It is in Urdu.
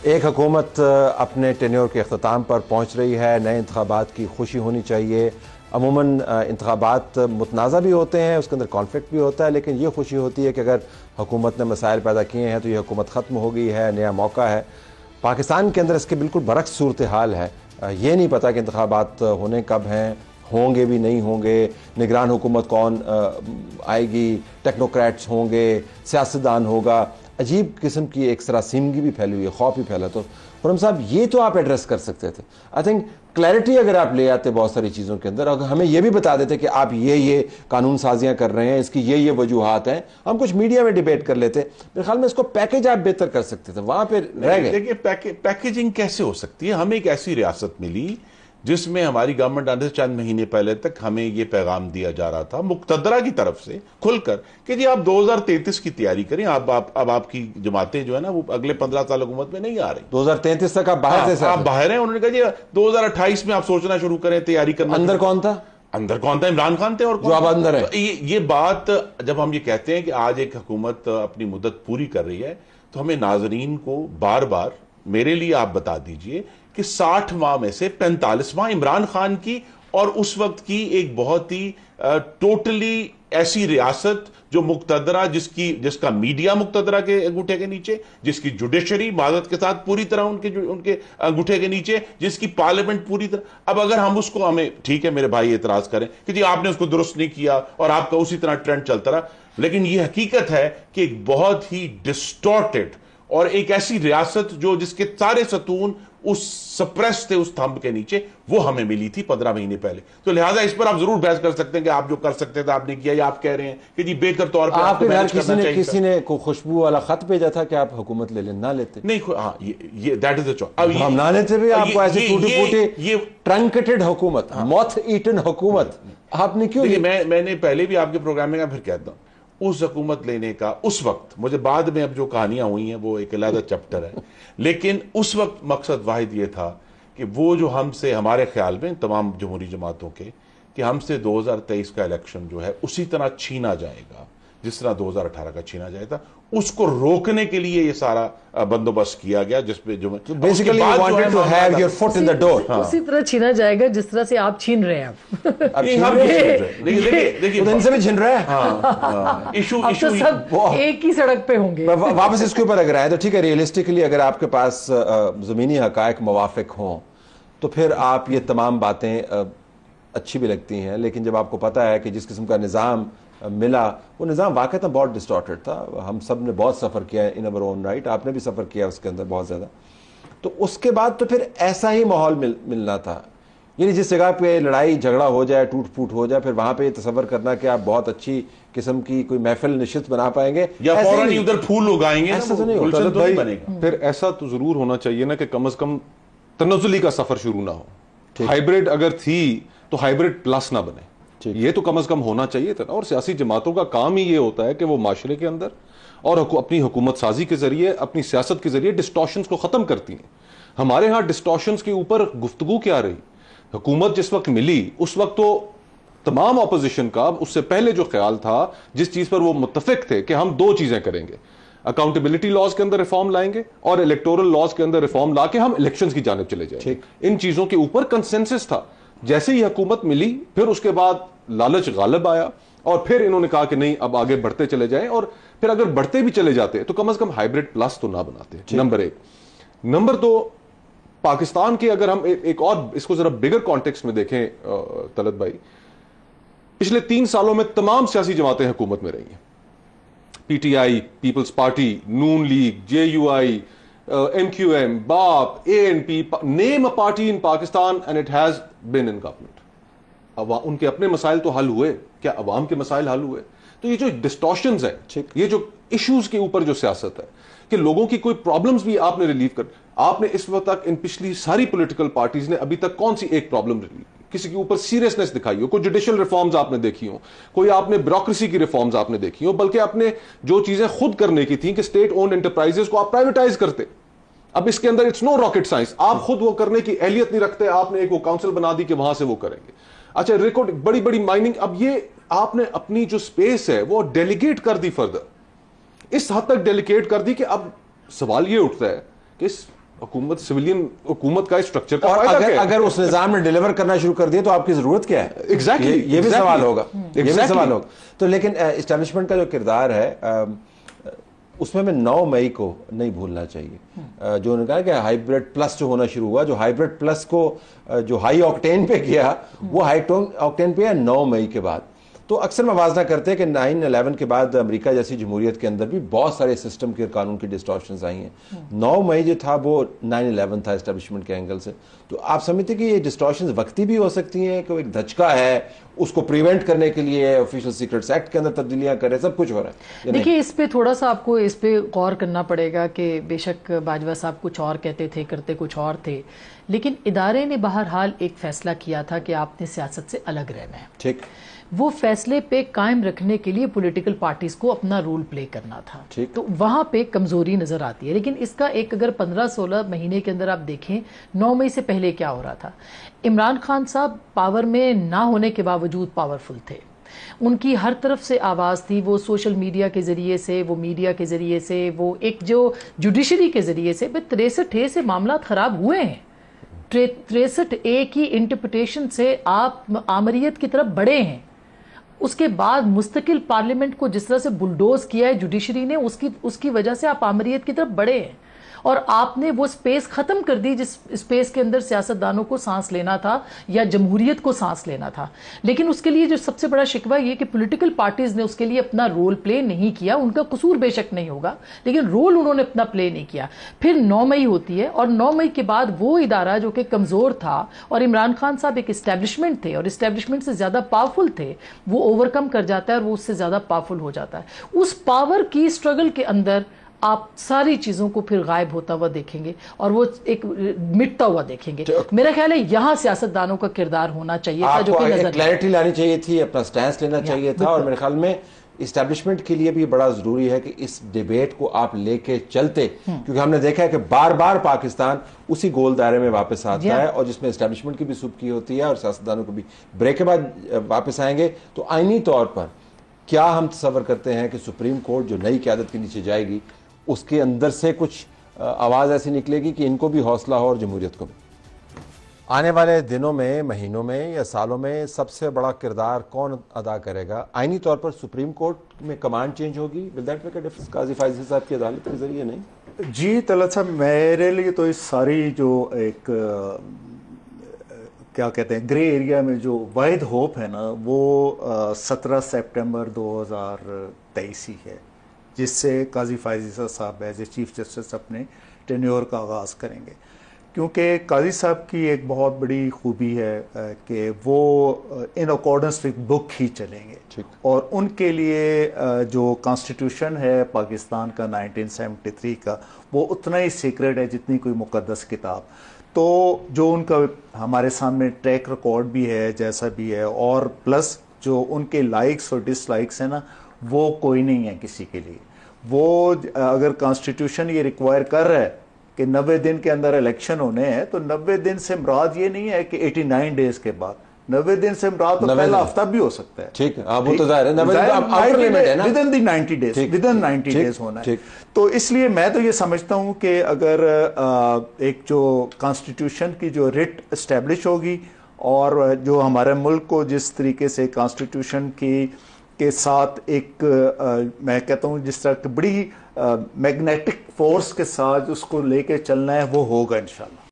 ایک حکومت اپنے ٹینیور کے اختتام پر پہنچ رہی ہے، نئے انتخابات کی خوشی ہونی چاہیے. عموماً انتخابات متنازع بھی ہوتے ہیں، اس کے اندر کانفلکٹ بھی ہوتا ہے، لیکن یہ خوشی ہوتی ہے کہ اگر حکومت نے مسائل پیدا کیے ہیں تو یہ حکومت ختم ہو گئی ہے، نیا موقع ہے. پاکستان کے اندر اس کے بالکل برعکس صورتحال ہے. یہ نہیں پتہ کہ انتخابات ہونے کب ہیں، ہوں گے بھی نہیں ہوں گے، نگران حکومت کون آئے گی، ٹیکنوکریٹس ہوں گے، سیاستدان ہوگا. عجیب قسم کی ایک سراسیمگی بھی پھیلی ہوئی ہے، خوف بھی پھیلا. تو خرم صاحب یہ تو آپ ایڈریس کر سکتے تھے. آئی تھنک کلیئرٹی اگر آپ لے آتے بہت ساری چیزوں کے اندر، اگر ہمیں یہ بھی بتا دیتے کہ آپ یہ قانون سازیاں کر رہے ہیں، اس کی یہ وجوہات ہیں، ہم کچھ میڈیا میں ڈیبیٹ کر لیتے. میرے خیال میں اس کو پیکیج آپ بہتر کر سکتے تھے، وہاں پہ رہ گئے. دیکھیے پیکیجنگ کیسے ہو سکتی ہے؟ ہمیں ایک ایسی ریاست ملی جس میں ہماری گورنمنٹ آنے سے چند مہینے پہلے تک ہمیں یہ پیغام دیا جا رہا تھا مقتدرہ کی طرف سے کھل کر کہ جی آپ 2033 کی تیاری کریں. اب آپ کی جماعتیں جو ہے نا وہ اگلے 15 سال حکومت میں نہیں آ رہی. 2033 تک آپ باہر تھے. آپ باہر ہیں. انہوں نے کہا جی 2028 میں آپ سوچنا شروع کریں، تیاری کرنا. اندر کون تھا؟ عمران خان تھے. اور جو اب اندر ہے. یہ بات جب ہم یہ کہتے ہیں کہ آج ایک حکومت اپنی مدت پوری کر رہی ہے تو ہمیں ناظرین کو بار بار میرے لیے آپ بتا دیجئے کہ 60 ماہ میں سے 45 ماہ عمران خان کی اور اس وقت کی ایک بہت ہی ٹوٹلی ایسی ریاست جو مقتدرہ، جس کا میڈیا مقتدرہ کے انگوٹھے کے نیچے، جس کی جوڈیشری معذرت کے ساتھ پوری طرح ان کے انگوٹھے کے نیچے، جس کی پارلیمنٹ پوری طرح. اب اگر ہم اس کو، ہمیں ٹھیک ہے میرے بھائی اعتراض کریں کہ جی آپ نے اس کو درست نہیں کیا اور آپ کا اسی طرح ٹرینڈ چلتا رہا، لیکن یہ حقیقت ہے کہ ایک بہت ہی ڈسٹورٹڈ اور ایک ایسی ریاست جس کے سارے ستون اس سپریس تھے اس تھمب کے نیچے، وہ ہمیں ملی تھی 15 مہینے پہلے. تو لہٰذا اس پر آپ ضرور بحث کر سکتے ہیں کہ آپ جو کر سکتے تھے آپ نے کیا، یا آپ کہہ رہے ہیں کہ جی بہتر طور پر آپ کسی نے کوئی خوشبو والا خط بھیجا تھا کہ آپ حکومت لے لیں، نہ لیتے؟ نہیں. ہاں یہ دیٹ از اے چوائس. ہم نہ لیتے بھی آپ کو ایسی ٹوٹی پھوٹی ٹرنکٹڈ حکومت، موتھ ایٹن حکومت آپ نے کیوں؟ میں نے پہلے بھی آپ کے پروگرام میں پھر کہتا ہوں، اس حکومت لینے کا اس وقت، مجھے بعد میں اب جو کہانیاں ہوئی ہیں وہ ایک علیحدہ چپٹر ہے، لیکن اس وقت مقصد واحد یہ تھا کہ وہ جو ہم سے، ہمارے خیال میں تمام جمہوری جماعتوں کے، کہ ہم سے 2023 کا الیکشن جو ہے اسی طرح چھینا جائے گا جس طرح 2018 کا چھینا جائے تھا. اس کو روکنے کے لیے یہ سارا بندوبست کیا گیا، جس پہ جو basically you wanted to have your foot in the door. اسی طرح چھینا جائے گا جس طرح سے آپ چھین رہے ہیں. دیکھیے ان سے بھی چھین رہے ہیں. ایشو سب ایک ہی سڑک پہ ہوں گے. واپس اس کے اوپر اگر آئے تو ٹھیک ہے، ریئلسٹکلی اگر آپ کے پاس زمینی حقائق موافق ہوں تو پھر آپ یہ تمام باتیں اچھی بھی لگتی ہیں، لیکن جب آپ کو پتہ ہے کہ جس قسم کا نظام ملا، وہ نظام واقعتاً بہت ڈسٹارٹڈ تھا. ہم سب نے بہت سفر کیا ہے ان اوور اون رائٹ، آپ نے بھی سفر کیا اس کے اندر بہت زیادہ. تو اس کے بعد تو پھر ایسا ہی ماحول ملنا تھا، یعنی جس جگہ پہ لڑائی جھگڑا ہو جائے، ٹوٹ پھوٹ ہو جائے، پھر وہاں پہ یہ تصور کرنا کہ آپ بہت اچھی قسم کی کوئی محفل نشست بنا پائیں گے یا فوراً ادھر پھول اگائیں گے، ایسا تو نہیں ہوتا. پھر ایسا تو ضرور ہونا چاہیے نا کہ کم از کم تنزلی کا سفر شروع نہ ہو. ہائیبرڈ اگر تھی تو ہائیبرڈ پلس نہ بنے، یہ تو کم از کم ہونا چاہیے تھا. اور سیاسی جماعتوں کا کام ہی یہ ہوتا ہے کہ وہ معاشرے کے اندر اور اپنی حکومت سازی کے ذریعے، اپنی سیاست کے ذریعے ڈسٹورشنز کو ختم کرتی ہیں. ہمارے ہاں ڈسٹورشنز کے اوپر گفتگو کیا رہی؟ حکومت جس وقت ملی اس وقت تو تمام اپوزیشن کا اس سے پہلے جو خیال تھا، جس چیز پر وہ متفق تھے کہ ہم 2 چیزیں کریں گے، اکاؤنٹیبلٹی لاز کے اندر ریفارم لائیں گے اور الیکٹورل لاز کے اندر ریفارم لا کے ہم الیکشنز کی جانب چلے جائیں گے. ان چیزوں کے اوپر کنسنسس تھا. جیسے ہی حکومت ملی پھر اس کے بعد لالچ غالب آیا اور پھر انہوں نے کہا کہ نہیں اب آگے بڑھتے چلے جائیں. اور پھر اگر بڑھتے بھی چلے جاتے تو کم از کم ہائیبرڈ پلس تو نہ بناتے. نمبر 1. نمبر 2، پاکستان کے اگر ہم ایک اور اس کو ذرا بگر کانٹیکسٹ میں دیکھیں طلعت بھائی، پچھلے 3 سالوں میں تمام سیاسی جماعتیں حکومت میں رہی ہیں. P T I, Peoples Party, Noon League, J U I, M Q M, BAP, A N P, name a party in Pakistan and it has been in government. ان کے اپنے مسائل تو حل ہوئے، کیا عوام کے مسائل حل ہوئے؟ تو یہ جو ڈسٹورشنز ہیں، یہ جو ایشوز کے اوپر جو سیاست ہے کہ لوگوں کی کوئی پرابلمز بھی آپ نے ریلیو کر، آپ نے اس وقت تک ان پچھلی ساری پولیٹیکل پارٹیز نے ابھی تک کون سی ایک پرابلم ریلیو، کسی کے اوپر سیریسنس دکھائی ہو؟ کوئی جوڈیشل ریفارمز آپ نے دیکھی ہوں، کوئی آپ نے بیوروکریسی کی ریفارمز آپ نے دیکھی ہوں، بلکہ آپ نے جو چیزیں خود کرنے کی تھیں کہ اسٹیٹ اونڈ انٹرپرائزز کو آپ پرائیویٹائز کرتے. اب اس کے اندر اٹس نو راکٹ سائنس، آپ خود وہ کرنے کی اہلیت نہیں رکھتے، آپ نے ایک وہ کاؤنسل بنا دی کہ وہاں سے وہ کریں گے. اچھا ریکارڈ بڑی بڑی مائننگ، اب یہ آپ نے اپنی جو سپیس ہے وہ ڈیلیگیٹ کر دی، فردر اس حد تک ڈیلیگیٹ کر دی کہ اب سوال یہ اٹھتا ہے کہ اس حکومت سویلین حکومت کا اسٹرکچر کا اور فائدہ کیا ہے؟ اگر اس نظام نے ڈیلیور کرنا شروع کر دیا تو آپ کی ضرورت کیا ہے؟ Exactly, یہ بھی سوال ہوگا، یہ بھی Exactly. سوال ہوگا. تو لیکن اسٹیبلشمنٹ کا جو کردار ہے اس میں 9 مئی کو نہیں بھولنا چاہیے. جو انہوں نے کہا کہ ہائیبریڈ پلس جو ہونا شروع ہوا، جو ہائیبریڈ پلس کو جو ہائی آکٹین پہ کیا وہ ہائی آکٹین پہ ہے 9 مئی کے بعد. تو اکثر موازنہ کرتے ہیں کہ 9/11 کے بعد امریکہ جیسی جمہوریت کے اندر بھی بہت سارے سسٹم کے قانون کی ڈسٹارشنز آئی ہیں. 9 مئی جو تھا وہ 9/11 تھا اسٹیبلشمنٹ کے اینگل سے. تو آپ سمجھتے ہیں کہ یہ ڈسٹارشنز وقتی بھی ہو سکتی ہیں کہ ایک دھچکا ہے اس کو پریونٹ کرنے کے لیے آفیشل سیکرٹس ایکٹ کے اندر تبدیلیاں کریں، سب کچھ ہو رہا ہے؟ دیکھیے اس پہ تھوڑا سا آپ کو اس پہ غور کرنا پڑے گا کہ بے شک باجوہ صاحب کچھ اور کہتے تھے، کرتے کچھ اور تھے، لیکن ادارے نے بہرحال ایک فیصلہ کیا تھا کہ آپ نے سیاست سے الگ رہنا ہے. ٹھیک. وہ فیصلے پہ قائم رکھنے کے لیے پولیٹیکل پارٹیز کو اپنا رول پلے کرنا تھا. تو وہاں پہ کمزوری نظر آتی ہے. لیکن اس کا ایک اگر 15-16 مہینے کے اندر آپ دیکھیں 9 مئی سے پہلے کیا ہو رہا تھا. عمران خان صاحب پاور میں نہ ہونے کے باوجود پاورفل تھے. ان کی ہر طرف سے آواز تھی. وہ سوشل میڈیا کے ذریعے سے، وہ میڈیا کے ذریعے سے، وہ ایک جو جوڈیشری کے ذریعے سے 63 سے معاملات خراب ہوئے ہیں. 63A کی انٹرپریٹیشن سے آپ آمریت کی طرف بڑھے ہیں. اس کے بعد مستقل پارلیمنٹ کو جس طرح سے بلڈوز کیا ہے جوڈیشری نے، اس کی وجہ سے آپ آمریت کی طرف بڑھے ہیں. اور آپ نے وہ سپیس ختم کر دی جس سپیس کے اندر سیاستدانوں کو سانس لینا تھا یا جمہوریت کو سانس لینا تھا. لیکن اس کے لیے جو سب سے بڑا شکوہ یہ کہ پولیٹیکل پارٹیز نے اس کے لیے اپنا رول پلے نہیں کیا. ان کا قصور بے شک نہیں ہوگا لیکن رول انہوں نے اپنا پلے نہیں کیا. پھر 9 مئی ہوتی ہے اور 9 مئی کے بعد وہ ادارہ جو کہ کمزور تھا اور عمران خان صاحب ایک اسٹیبلشمنٹ تھے اور اسٹیبلشمنٹ سے زیادہ پاورفل تھے، وہ اوور کم کر جاتا ہے اور وہ اس سے زیادہ پاورفل ہو جاتا ہے. اس پاور کی اسٹرگل کے اندر آپ ساری چیزوں کو پھر غائب ہوتا ہوا دیکھیں گے اور وہ ایک مٹتا ہوا دیکھیں گے. میرا خیال ہے یہاں سیاستدانوں کا کردار ہونا چاہیے تھا، جو کہ نظر کلیئرٹی لانی چاہیے تھی، اپنا سٹینس لینا چاہیے تھا. اور میرے خیال میں اسٹیبلشمنٹ کے لیے بھی بڑا ضروری ہے کہ اس ڈیبیٹ کو آپ لے کے چلتے، کیونکہ ہم نے دیکھا ہے کہ بار بار پاکستان اسی گول دائرے میں واپس آتا ہے اور جس میں اسٹیبلشمنٹ کی بھی سبکی ہوتی ہے اور سیاستدانوں کو بھی بریک کے بعد واپس آئیں گے. تو آئینی طور پر کیا ہم تصور کرتے ہیں کہ سپریم کورٹ جو نئی قیادت کے نیچے جائے گی اس کے اندر سے کچھ آواز ایسی نکلے گی کہ ان کو بھی حوصلہ ہو اور جمہوریت کو بھی؟ آنے والے دنوں میں، مہینوں میں یا سالوں میں سب سے بڑا کردار کون ادا کرے گا؟ آئینی طور پر سپریم کورٹ میں کمانڈ چینج ہوگی؟ Will that make a difference قاضی فائزی صاحب کی عدالت کے ذریعے؟ نہیں جی طلعت صاحب، میرے لیے تو اس ساری جو ایک کیا کہتے ہیں گرے ایریا میں جو واحد ہوپ ہے نا، وہ 17 سپٹمبر 2023 ہی ہے، جس سے قاضی فائزی صاحب ایز اے چیف جسٹس اپنے ٹینیور کا آغاز کریں گے. کیونکہ قاضی صاحب کی ایک بہت بڑی خوبی ہے کہ وہ ان اکارڈنس وتھ بک ہی چلیں گے. اور ان کے لیے جو کانسٹیٹیوشن ہے پاکستان کا 1973 کا، وہ اتنا ہی سیکرٹ ہے جتنی کوئی مقدس کتاب. تو جو ان کا ہمارے سامنے ٹریک ریکارڈ بھی ہے جیسا بھی ہے، اور پلس جو ان کے لائکس اور ڈس لائکس ہیں نا، وہ کوئی نہیں ہے کسی کے لیے. وہ اگر کانسٹیٹیوشن یہ ریکوائر کر رہا ہے کہ 90 دن کے اندر الیکشن ہونے ہیں، تو 90 دن سے مراد یہ نہیں ہے کہ 89 ڈیز کے بعد. 90 دن سے مراد تو پہلا ہفتہ بھی ہو سکتا ہے. ٹھیک ہے، وہ تو ظاہر ہے ودن دی 90 ڈیز، ودن 90 ڈیز ہونا ہے. تو اس لیے میں تو یہ سمجھتا ہوں کہ اگر ایک جو کانسٹیٹیوشن کی جو ریٹ اسٹیبلش ہوگی اور جو ہمارے ملک کو جس طریقے سے کانسٹیٹیوشن کی کے ساتھ ایک میں کہتا ہوں جس طرح کی بڑی میگنیٹک فورس کے ساتھ اس کو لے کے چلنا ہے، وہ ہوگا انشاءاللہ.